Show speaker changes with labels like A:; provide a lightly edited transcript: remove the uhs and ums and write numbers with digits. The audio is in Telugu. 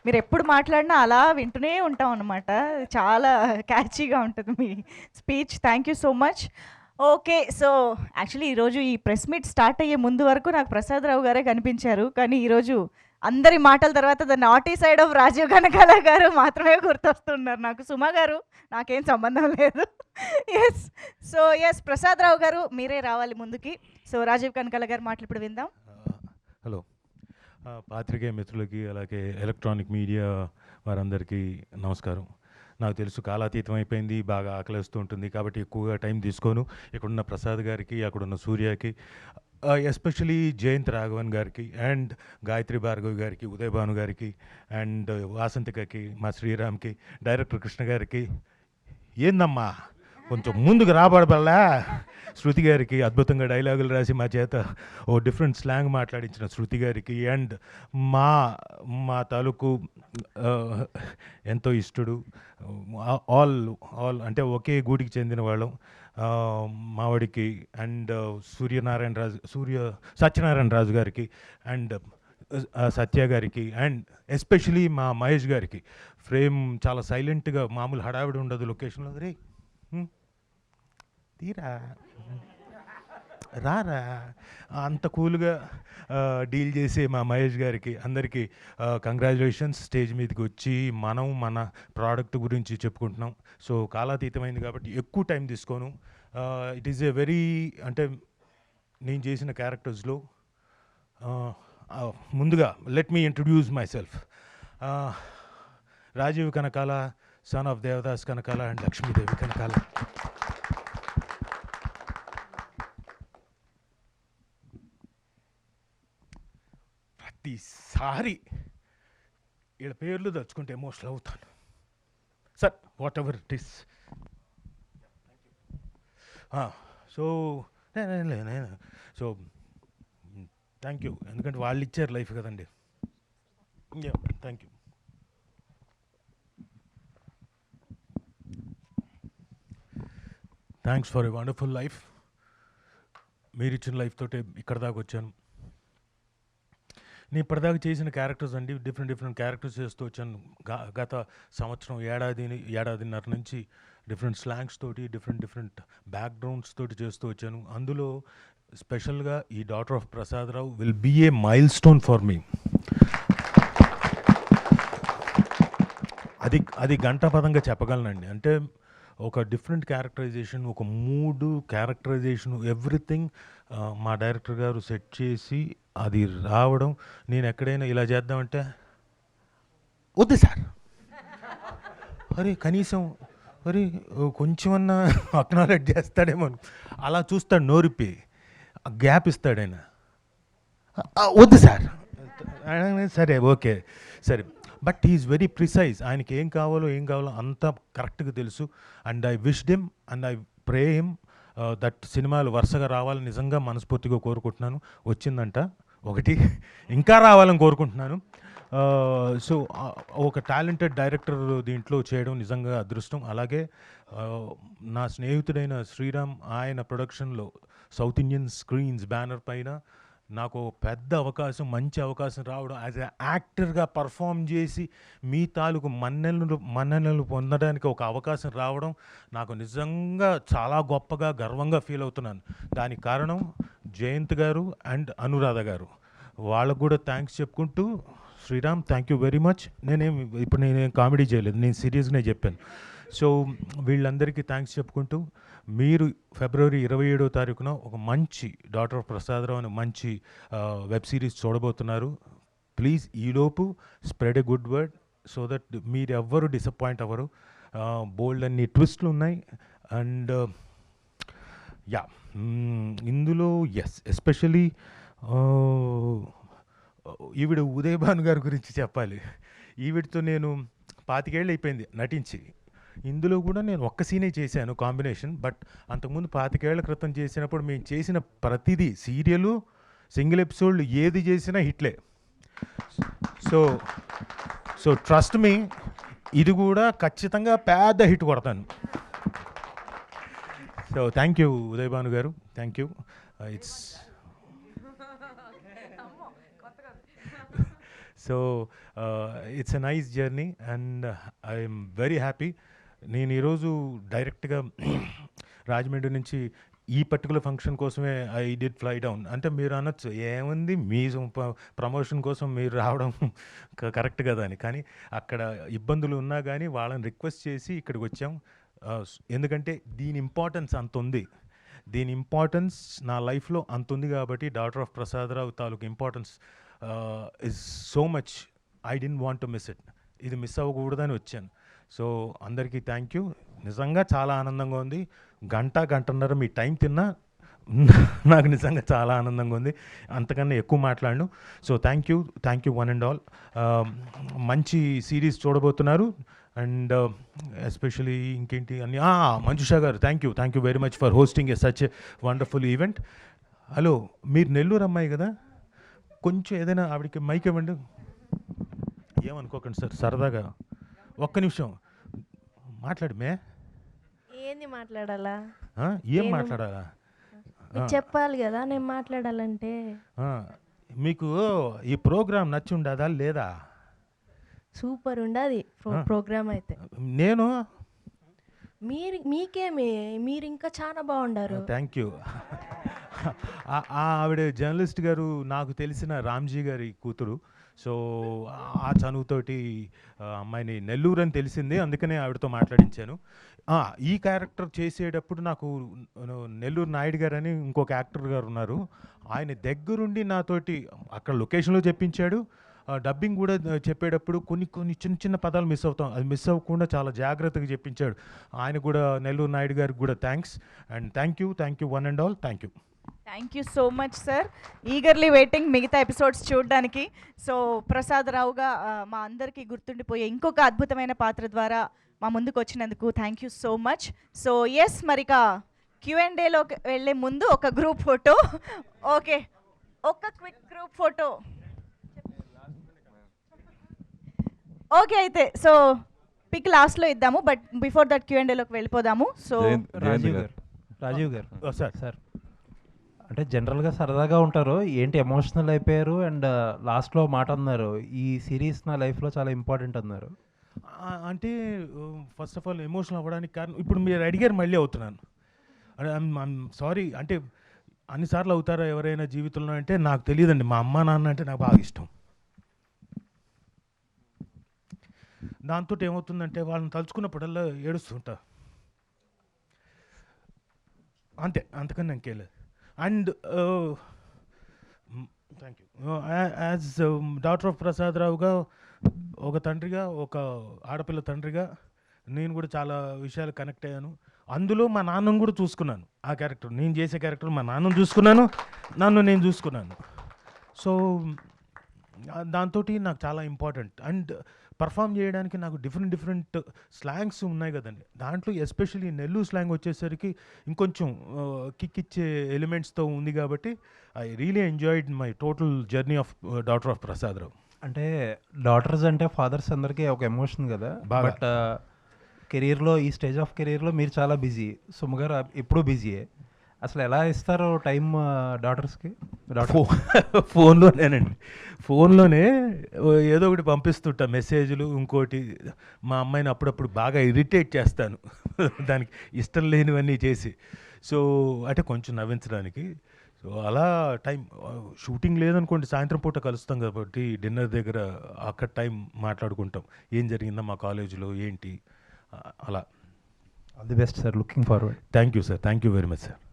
A: మీరు ఎప్పుడు మాట్లాడినా అలా వింటూనే ఉంటాం అనమాట. చాలా క్యాచీగా ఉంటుంది మీ speech. Thank you so much. Okay. So, actually ఈరోజు ఈ ప్రెస్ మీట్ స్టార్ట్ అయ్యే ముందు వరకు నాకు ప్రసాదరావు గారే కనిపించారు. కానీ ఈరోజు అందరి మాటల తర్వాత the naughty side of Rajiv Kanakala గారు మాత్రమే గుర్తొస్తున్నారు నాకు. సుమ గారు నాకేం సంబంధం లేదు. యెస్. సో, యెస్ ప్రసాదరావు గారు మీరే రావాలి ముందుకి. సో, రాజీవ్ కనకాల గారి మాటలు ఇప్పుడు విందాం.
B: హలో, పాత్రికేయ మిత్రులకి అలాగే ఎలక్ట్రానిక్ మీడియా వారందరికీ నమస్కారం. నాకు తెలుసు కాలాతీతం అయిపోయింది, బాగా ఆకలిస్తూ ఉంటుంది, కాబట్టి ఎక్కువగా టైం తీసుకోను. ఇక్కడున్న ప్రసాద్ గారికి, అక్కడున్న సూర్యకి, ఎస్పెషలీ జయంత్ రాఘవన్ గారికి అండ్ గాయత్రి భార్గవి గారికి, ఉదయ్ భాను గారికి అండ్ వాసంతికకి, మా శ్రీరామ్కి, డైరెక్టర్ కృష్ణ గారికి, ఏందమ్మా కొంచెం ముందుకు రాబడబల్లా, శృతి గారికి అద్భుతంగా డైలాగులు రాసి మా చేత ఓ డిఫరెంట్ స్లాంగ్ మాట్లాడించిన శృతి గారికి అండ్ మా మా తాలూకు ఎంతో ఇష్టడు, ఆల్ ఆల్ అంటే ఒకే గూటికి చెందిన వాళ్ళం, మావాడికి అండ్ సత్యనారాయణ రాజు గారికి అండ్ సత్య గారికి అండ్ ఎస్పెషలీ మా మహేష్ గారికి. ఫ్రేమ్ చాలా సైలెంట్గా, మామూలు హడావిడి ఉండదు లొకేషన్లో, రే తీరా రారా అంత కూల్గా డీల్ చేసే మా మహేష్ గారికి అందరికీ కంగ్రాచులేషన్స్. స్టేజ్ మీదకి వచ్చి మనం మన ప్రోడక్ట్ గురించి చెప్పుకుంటున్నాం. సో కాలాతీతమైంది కాబట్టి ఎక్కువ టైం తీసుకోను. ఇట్ ఈస్ ఏ వెరీ, అంటే నేను చేసిన క్యారెక్టర్స్లో ముందుగా let me introduce myself. Rajiv Kanakala, son of Devadas Kanakala and Lakshmidevi Kanakala. ప్రతిసారి వీళ్ళ పేర్లు తలుచుకుంటే ఎమోషనల్ అవుతాను sir, whatever it is. So so thank you, ఎందుకంటే వాళ్ళు ఇచ్చారు లైఫ్ కదండి. Thank you. Thanks for a wonderful life. మీరు ఇచ్చిన లైఫ్ తోటే ఇక్కడ దాకా వచ్చాను. నేను ఇప్పటిదాకా చేసిన క్యారెక్టర్స్ అండి, డిఫరెంట్ క్యారెక్టర్స్ చేస్తూ వచ్చాను. గత సంవత్సరం ఏడాదిన్నర నుంచి డిఫరెంట్ స్లాంగ్స్ తోటి, డిఫరెంట్ బ్యాక్గ్రౌండ్స్ తోటి చేస్తూ వచ్చాను. అందులో స్పెషల్గా ఈ daughter of Prasadarao will be a milestone for me. అది గంటాపదంగా చెప్పగలనండి. అంటే ఒక డిఫరెంట్ క్యారెక్టరైజేషన్, ఒక మూడు క్యారెక్టరైజేషన్, ఎవ్రీథింగ్ మా డైరెక్టర్ గారు సెట్ చేసి అది రావడం. నేను ఎక్కడైనా ఇలా చేద్దామంటే వద్దు సార్, అరే కనీసం అరే కొంచెమన్నా అక్నాలెడ్జ్ చేస్తాడేమో, అలా చూస్తాడు నోరిపి, గ్యాప్ ఇస్తాడు ఆయన, వద్దు సార్, సరే ఓకే సరే. But is very precise. ఆయనకి ఏం కావాలో అంతా కరెక్ట్గా తెలుసు. And I wished him and I pray him that సినిమాలు వరుసగా రావాలని నిజంగా మనస్ఫూర్తిగా కోరుకుంటున్నాను. వచ్చిందంట ఒకటి, ఇంకా రావాలని కోరుకుంటున్నాను. సో ఒక టాలెంటెడ్ డైరెక్టర్ దీంట్లో చేయడం నిజంగా అదృష్టం. అలాగే నా స్నేహితుడైన శ్రీరామ్, ఆయన ప్రొడక్షన్లో సౌత్ ఇండియన్ స్క్రీన్స్ బ్యానర్ పైన నాకు పెద్ద అవకాశం, మంచి అవకాశం రావడం, యాజ్ ఎ యాక్టర్గా పర్ఫామ్ చేసి మీ తాలూకు మన్ననలు పొందడానికి ఒక అవకాశం రావడం నాకు నిజంగా చాలా గొప్పగా, గర్వంగా ఫీల్ అవుతున్నాను. దానికి కారణం జయంత్ గారు అండ్ అనురాధ గారు. వాళ్ళకు కూడా థ్యాంక్స్ చెప్పుకుంటూ, Sriram thank you very much. నేనేం కామెడీ చేయలేదు, నేను సీరియస్గానే చెప్పాను. సో వీళ్ళందరికీ థ్యాంక్స్ చెప్పుకుంటూ, మీరు ఫిబ్రవరి 27వ తారీఖున ఒక మంచి డాటర్ ఆఫ్ ప్రసాదరావు అనే మంచి వెబ్ సిరీస్ చూడబోతున్నారు. ప్లీజ్ ఈలోపు spread a good word so that మీరు ఎవ్వరు డిసప్పాయింట్ అవ్వరు. బోల్డ్ అన్ని ట్విస్ట్లు ఉన్నాయి. అండ్ యా, ఇందులో ఎస్పెషలీ ఈవిడ ఉదయ్ భాను గారి గురించి చెప్పాలి. ఈవిడతో నేను 25 ఏళ్ళు అయిపోయింది నటించి. ఇందులో కూడా నేను ఒక్క సీనే చేశాను కాంబినేషన్. బట్ అంతకుముందు 25 ఏళ్ల క్రితం చేసినప్పుడు మేము చేసిన ప్రతిదీ సీరియలు, సింగిల్ ఎపిసోడ్లు ఏది చేసినా హిట్లే. సో ట్రస్ట్ మీ, ఇది కూడా ఖచ్చితంగా పెద్ద హిట్ కొడతాను. So thank you Uday Bhanu garu, thank you. So it's a nice journey and I'm very happy. నేను ఈరోజు డైరెక్ట్గా రాజమండ్రి నుంచి ఈ పర్టికులర్ ఫంక్షన్ కోసమే ఐ డిడ్ ఫ్లై డౌన్. అంటే మీరు అనొచ్చు ఏముంది మీ ప్రమోషన్ కోసం మీరు రావడం కరెక్ట్ కదా అని, కానీ అక్కడ ఇబ్బందులు ఉన్నా కానీ వాళ్ళని రిక్వెస్ట్ చేసి ఇక్కడికి వచ్చాం. ఎందుకంటే దీని ఇంపార్టెన్స్ అంత ఉంది, దీని ఇంపార్టెన్స్ నా లైఫ్లో అంత ఉంది కాబట్టి డాటర్ ఆఫ్ ప్రసాదరావు తాలూకు importance is so much. I don't want to miss it. ఇది మిస్ అవ్వకూడదని వచ్చాను. సో అందరికీ థ్యాంక్ యూ. నిజంగా చాలా ఆనందంగా ఉంది. గంటన్నర మీ టైం తిన్నా నాకు నిజంగా చాలా ఆనందంగా ఉంది. అంతకన్నా ఎక్కువ మాట్లాడను. So thank you one and all. మంచి సిరీస్ చూడబోతున్నారు అండ్ ఎస్పెషలీ ఇంకేంటి అన్ని మంజుషా గారు thank you very much for hosting a such a wonderful event. Hello, మీరు నెల్లూరు అమ్మాయి కదా, కొంచెం ఏదైనా ఆవిడకి మైక్ ఇవ్వండి. ఏమనుకోకండి సార్, సరదాగా ఒక్క నిమిషం మాట్లాడమే.
C: ఏంది మాట్లాడాలా?
B: ఏం మాట్లాడాలా
C: మీకు చెప్పాలి కదా నేను మాట్లాడాలంటే.
B: మీకు ఈ ప్రోగ్రామ్ నచ్చి ఉండదా లేదా?
C: సూపర్ ఉండదు ప్రోగ్రామ్ అయితే.
B: నేను
C: మీకేమి, మీరు ఇంకా చాలా బాగుండారు.
B: Thank you. ఆవిడ జర్నలిస్ట్ గారు, నాకు తెలిసిన రామ్జీ గారి కూతురు. సో ఆ చనువుతోటి అమ్మాయిని నెల్లూరు అని తెలిసింది, అందుకనే ఆవిడతో మాట్లాడించాను. ఈ క్యారెక్టర్ చేసేటప్పుడు నాకు నెల్లూరు నాయుడు గారు అని ఇంకొక యాక్టర్ గారు ఉన్నారు, ఆయన దగ్గరుండి నాతోటి అక్కడ లొకేషన్లో చెప్పించాడు. డబ్బింగ్ కూడా చెప్పేటప్పుడు కొన్ని చిన్న పదాలు మిస్ అవుతాం, అది మిస్ అవ్వకుండా చాలా జాగ్రత్తగా చెప్పించాడు. ఆయన కూడా, నెల్లూరు నాయుడు గారికి కూడా thanks. And thank you one and all. Thank you
A: so much sir. Eagerly waiting మిగతా ఎపిసోడ్స్ చూడడానికి. సో ప్రసాద్ రావుగా మా అందరికీ గుర్తుండిపోయే ఇంకొక అద్భుతమైన పాత్ర ద్వారా మా ముందుకు వచ్చినందుకు thank you so much. So yes, మరిక Q&Aలోకి వెళ్ళే ముందు ఒక గ్రూప్ ఫోటో. ఓకే, ఒక క్విక్ గ్రూప్ ఫోటో. ఓకే, అయితే సో పిక్ లాస్ట్లో ఇద్దాము, బట్ బిఫోర్ దట్ Q&Aలోకి వెళ్ళిపోదాము. సో
D: రాజీవ్ గారు
B: సార్,
D: అంటే జనరల్గా సరదాగా ఉంటారు, ఏంటి ఎమోషనల్ అయిపోయారు అండ్ లాస్ట్లో మాట అన్నారు, ఈ సిరీస్ నా లైఫ్లో చాలా ఇంపార్టెంట్ అన్నారు.
B: అంటే ఫస్ట్ ఆఫ్ ఆల్ ఎమోషనల్ అవ్వడానికి కారణం, ఇప్పుడు మీరు అడిగారు మళ్ళీ అవుతున్నాను. I'm sorry. అంటే అన్నిసార్లు అవుతారా ఎవరైనా జీవితంలో అంటే నాకు తెలియదండి. మా అమ్మ నాన్న అంటే నాకు బాగా ఇష్టం. దాంతో ఏమవుతుందంటే వాళ్ళని తలుచుకున్నప్పుడల్లా ఏడుస్తుంటా, అంతే, అంతకన్నా ఇంకేలేదు. And thank you. As daughter of Prasad రావుగా, ఒక తండ్రిగా, ఒక ఆడపిల్ల తండ్రిగా నేను కూడా చాలా విషయాలు కనెక్ట్ అయ్యాను. అందులో మా నాన్నను కూడా చూసుకున్నాను. ఆ క్యారెక్టర్, నేను చేసే క్యారెక్టర్ మా నాన్నను చూసుకున్నాను, నన్ను నేను చూసుకున్నాను. సో దాంతో నాకు చాలా ఇంపార్టెంట్. అండ్ పర్ఫామ్ చేయడానికి నాకు డిఫరెంట్ స్లాంగ్స్ ఉన్నాయి కదండి. దాంట్లో ఎస్పెషల్లీ నెల్లూరు స్లాంగ్ వచ్చేసరికి ఇంకొంచెం కిక్ ఇచ్చే ఎలిమెంట్స్తో ఉంది కాబట్టి I really enjoyed my total journey of daughter of Prasad Rao.
D: అంటే డాటర్స్ అంటే ఫాదర్స్ అందరికీ ఒక ఎమోషన్ కదా, బట్ కెరీర్లో, ఈ స్టేజ్ ఆఫ్ కెరీర్లో మీరు చాలా బిజీ. సుమ గారు ఎప్పుడూ బిజీయే. అసలు ఎలా ఇస్తారు టైం డాటర్స్కి?
B: ఫోన్లోనే ఏదో ఒకటి పంపిస్తుంటా, మెసేజ్లు. ఇంకోటి, మా అమ్మాయిని అప్పుడప్పుడు బాగా ఇరిటేట్ చేస్తాను దానికి ఇష్టం లేనివన్నీ చేసి. సో అంటే కొంచెం నవ్వించడానికి. సో అలా టైం, షూటింగ్ లేదనుకోండి సాయంత్రం పూట కలుస్తాం కాబట్టి డిన్నర్ దగ్గర అక్కడ టైం మాట్లాడుకుంటాం, ఏం జరిగిందా మా కాలేజీలో ఏంటి అలా.
D: All the best sir, looking forward.
B: Thank you sir, thank you very much sir.